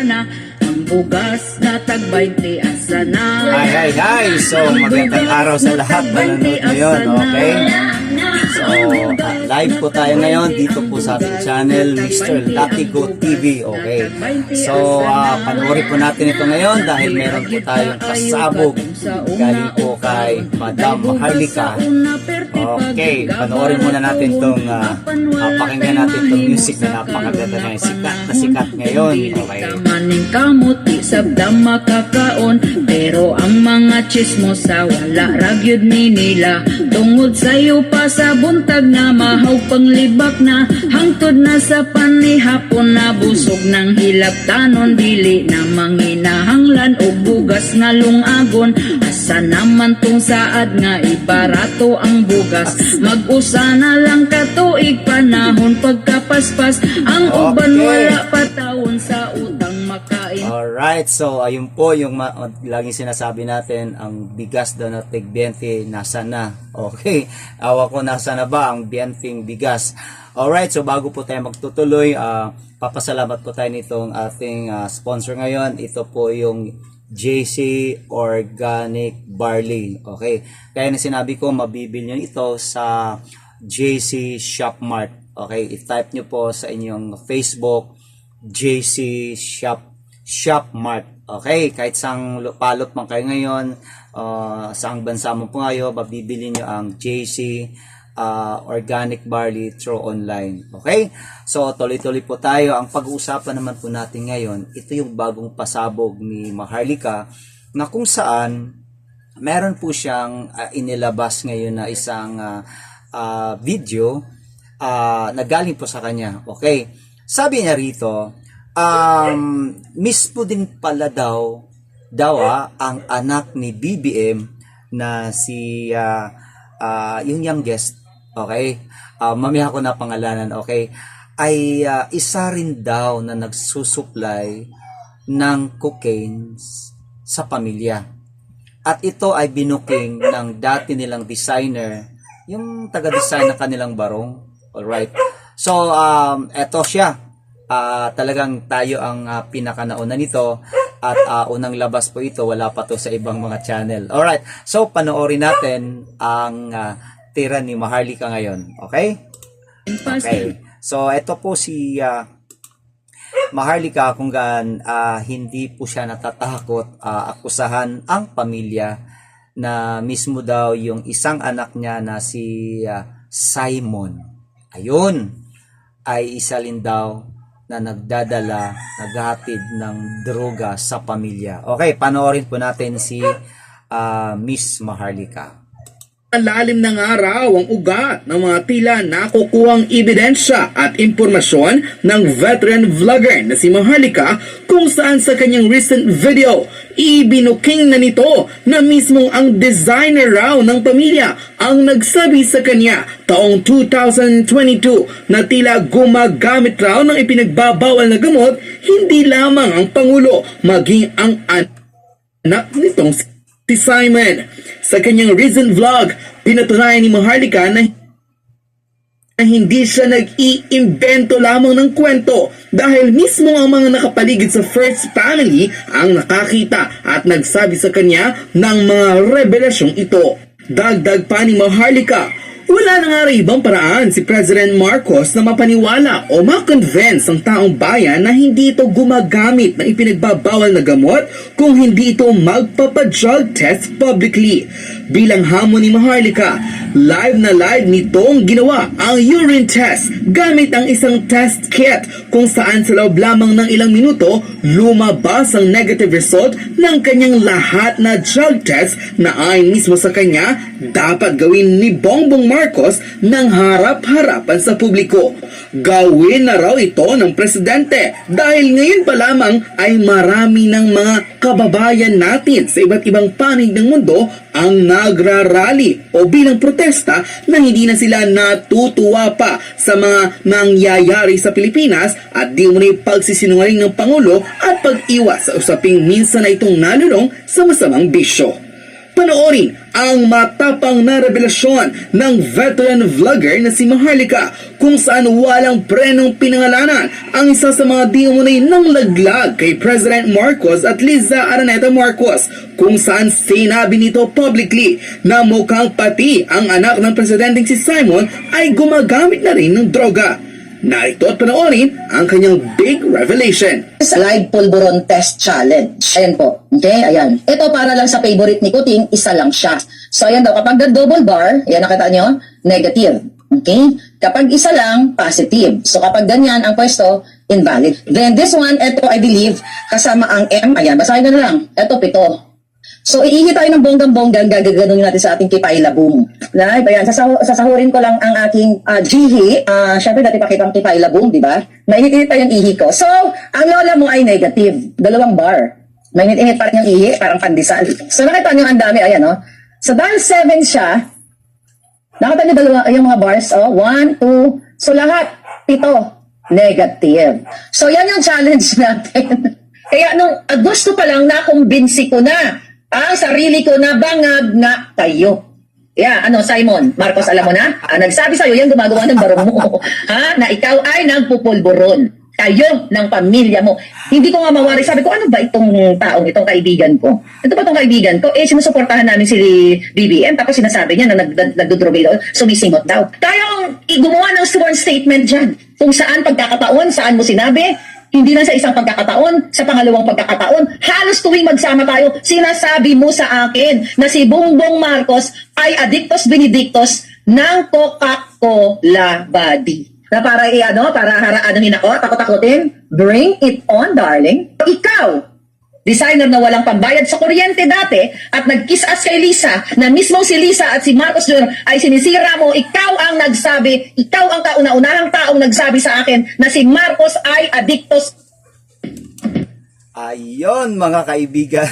na ang bugas na tag-20 asa na. Hi. So, magandang araw sa lahat na nanonood ngayon, okay? So, live po tayo ngayon dito po sa ating channel, Mr. Latigo TV, okay? So, panoorin po natin ito ngayon dahil meron po tayong pasabog galing po kay Madam Maharlika. Okay, panoorin muna natin itong, pakinggan natin itong music na napakaganda na sikat ngayon, okay? Maning kamuti sabdang makakaon, pero ang mga chismosa wala ragyod ni nila. Tungod sayo pa sa buntag na mahaw panglibak na, hangtod na sa panihapon na busog ng hilap tanon, dili na manginahanglan o bugas nga lungagon. Asa naman tong saad nga ibarato ang bugas, mag-usa na lang katuig panahon pagkapaspas, ang uban wala patawon sa utang makain. Alright, so ayun po yung laging sinasabi natin, ang bigas daw na tig 20 nasa na. Okay, awa ko nasa na ba ang 20 bigas. Alright, so bago po tayo magtutuloy, papasalamat po tayo nitong ating sponsor ngayon. Ito po yung JC Organic Barley. Okay, kaya na sinabi ko, mabibili nyo ito sa JC Shop Mart. Okay, i-type nyo po sa inyong Facebook JC Shop Mart. Okay, kahit sang palot man kayo ngayon, saang bansa mo po ngayon, mabibili nyo ang JC Organic Barley through online. Okay, so tuloy-tuloy po tayo. Ang pag-uusapan naman po natin ngayon, ito yung bagong pasabog ni Maharlika, na kung saan meron po siyang inilabas ngayon na isang video na galing po sa kanya. Okay, sabi niya rito, mismo din pala daw ang anak ni BBM na si yung youngest, okay, mamaya ko na pangalanan, okay, ay isa rin daw na nagsusupply ng cocaine sa pamilya. At ito ay binuking ng dati nilang designer, yung taga-design ng kanilang barong. Alright, so eto siya. Talagang tayo ang pinakanauna nito, at unang labas po ito, wala pa to sa ibang mga channel. Alright, so panoorin natin ang tira ni Maharlika ngayon. Okay? Okay, so ito po si Maharlika, kung gaan hindi po siya natatakot akusahan ang pamilya na mismo daw yung isang anak niya na si Simon, ayun, ay isa rin daw na nagdadala, naghahatid ng droga sa pamilya. Okay, panoorin po natin si Miss Maharlika. Malalim ng araw ang ugat ng mga tila nakukuhang ebidensya at impormasyon ng veteran vlogger na si Maharlika, kung saan sa kanyang recent video, ibinuking na nito na mismong ang designer raw ng pamilya ang nagsabi sa kanya taong 2022 na tila gumagamit raw ng ipinagbabawal na gamot, hindi lamang ang Pangulo, maging ang anak nitong si Simon. Sa kanyang recent vlog, pinatunayan ni Maharlika na hindi siya nag-iimbento lamang ng kwento, dahil mismo ang mga nakapaligid sa first family ang nakakita at nagsabi sa kanya ng mga revelasyong ito. Dagdag pa ni Maharlika, wala na nga rin ibang paraan si President Marcos na mapaniwala o makonvince ang taong bayan na hindi ito gumagamit ng ipinagbabawal na gamot kung hindi ito magpapadrug test publicly. Bilang hamon ni Maharlika, live na live nitong ginawa ang urine test gamit ang isang test kit, kung saan sa loob lamang ng ilang minuto lumabas ang negative result ng kanyang lahat na drug test na ayon mismo sa kanya dapat gawin ni Bongbong Marcos ng harap-harapan sa publiko. Gawin na raw ito ng presidente dahil ngayon pa lamang ay marami ng mga kababayan natin sa iba't ibang panig ng mundo ang nagrarally o bilang protesta na hindi na sila natutuwa pa sa mga nangyayari sa Pilipinas at di mo na pagsisinungaling ng Pangulo at pag-iwas sa usaping minsan na itong nalulong sa masamang bisyo. Panoorin ang matapang na revelasyon ng veteran vlogger na si Maharlika kung saan walang prenong pinangalanan ang isa sa mga di umunay ng laglag kay President Marcos at Liza Araneta Marcos, kung saan sinabi nito publicly na mukhang pati ang anak ng presidenteng si Simon ay gumagamit na rin ng droga. Narito at panoorin ang kanyang big revelation. Live pulburon test challenge. Ayan po. Okay, ayan. Ito para lang sa favorite ni Kuting, isa lang siya. So ayan daw, kapag double bar, ayan nakita nyo, negative. Okay? Kapag isa lang, positive. So kapag ganyan ang pwesto, invalid. Then this one, ito I believe, kasama ang M, ayan, basahin na lang. Ito, 7. So, iihi tayo ng bonggang-bonggang, gagaganunin natin sa ating kipay labong. Right? Ayan, sasahurin ko lang ang aking jihi. Siyempre, dati pakita ang kipay labong, di ba? Mainit-init pa yung ihi ko. So, ang lola mo ay negative. 2 bar. Mainit-init pa rin yung ihi, parang pandesal. So, nakita nyo ang dami, ayan, no? So, dahil 7 siya, nakita nyo yung mga bars, 1, 2, so lahat, 7, negative. So, yan yung challenge natin. Kaya nung Agosto pa lang, nakumbinsi ko na ang sarili ko na bangag na kayo. Yeah, ano, Simon, Marcos, alam mo na? Nagsabi sa'yo, yan gumagawa ng barong mo. Ha? Na ikaw ay nagpupulburon. Kayo ng pamilya mo. Hindi ko nga mawari. Sabi ko, ano ba itong taong, itong kaibigan ko? Ito ba itong kaibigan ko? Sinusuportahan namin si BBM. Tapos sinasabi niya na nagdudrobay daw, sumisingot daw. Tayo gumawa ng sworn statement dyan. Kung saan pagkakataon, saan mo sinabi, hindi lang sa isang pagkakataon, sa pangalawang pagkakataon, halos tuwing magsama tayo, sinasabi mo sa akin na si Bongbong Marcos ay addictus benedictus ng Coca-Cola body. Na para para haraanohin ako, takot-takutin, bring it on, darling. Ikaw, designer na walang pambayad sa kuryente dati at nag-kiss-ass kay Lisa, na mismo si Lisa at si Marcos Jr. ay sinisira mo, ikaw ang nagsabi, ikaw ang kauna-unahang taong nagsabi sa akin na si Marcos ay addictus. Ayon mga kaibigan,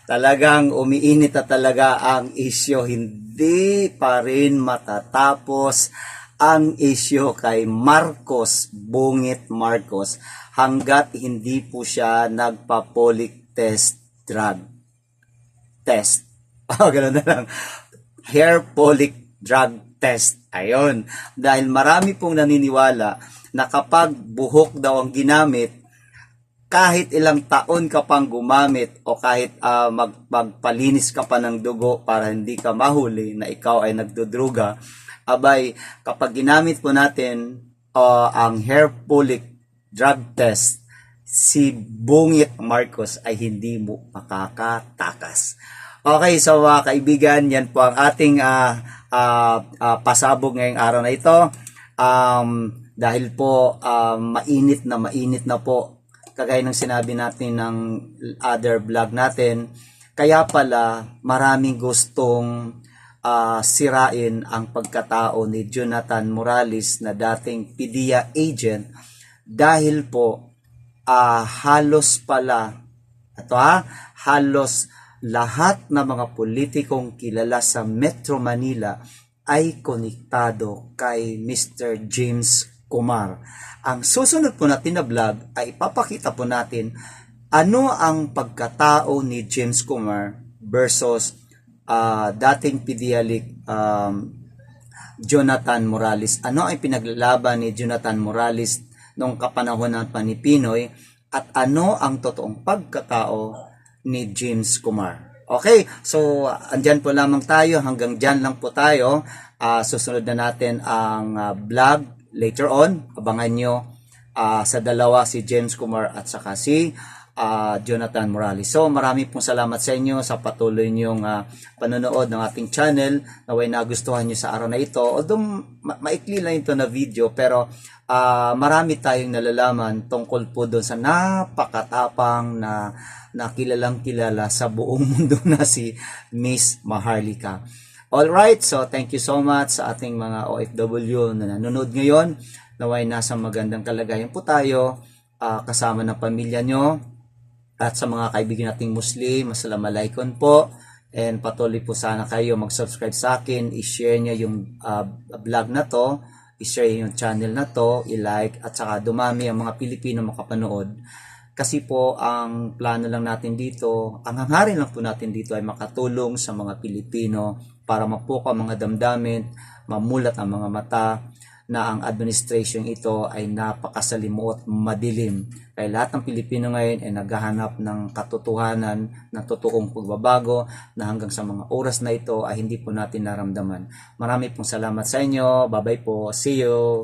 talagang umiinit na talaga ang isyo, hindi pa rin matatapos ang isyo kay Marcos, Bungit Marcos, hanggat hindi po siya nagpa-polic test drug test. Ganun na lang. Hair polic drug test. Ayun. Dahil marami pong naniniwala na kapag buhok daw ang ginamit, kahit ilang taon ka pang gumamit o kahit magpalinis ka pa ng dugo para hindi ka mahuli na ikaw ay nagdudruga, abay, kapag ginamit po natin ang hair polic drug test, si Bungit Marcos ay hindi mo makakatakas. Okay, so mga kaibigan, yan po ang ating pasabog ngayong araw na ito. Dahil po mainit na po, kagaya ng sinabi natin ng other vlog natin, kaya pala maraming gustong sirain ang pagkatao ni Jonathan Morales na dating PDEA agent dahil po halos lahat ng mga politikong kilala sa Metro Manila ay konektado kay Mr. James Kumar. Ang susunod po natin na vlog ay ipapakita po natin ano ang pagkatao ni James Kumar versus dating PDEA Jonathan Morales. Ano ay pinaglalaban ni Jonathan Morales noong kapanahonan pa ni Pinoy at ano ang totoong pagkatao ni James Kumar. Okay, so andyan po lamang tayo, hanggang dyan lang po tayo. Susunod na natin ang vlog later on. Abangan nyo sa dalawa, si James Kumar at saka si Jonathan Morales. So marami pong salamat sa inyo sa patuloy niyong panonood ng ating channel. Naway nagustuhan niyo sa araw na ito. Although maikli lang ito na video, pero marami tayong nalalaman tungkol po doon sa napakatapang na kilalang kilala sa buong mundo na si Miss Maharlika. Alright, so thank you so much sa ating mga OFW na nanonood ngayon. Naway nasa magandang kalagayan po tayo kasama ng pamilya nyo. At sa mga kaibigan nating Muslim, Assalamualaikum po. And patuloy po sana kayo mag-subscribe sa akin, i-share nyo yung vlog na to, i-share yung channel na to, i-like, at saka dumami ang mga Pilipino makapanood Kasi po ang plano lang natin dito, ang hangarin lang po natin dito ay makatulong sa mga Pilipino para mapuka ang mga damdamin, mamulat ang mga mata na ang administration ito ay napakasalimuot, madilim. Kaya lahat ng Pilipino ngayon ay naghahanap ng katotohanan, ng totoong pagbabago na hanggang sa mga oras na ito ay hindi po natin naramdaman. Marami pong salamat sa inyo. Bye-bye po. See you.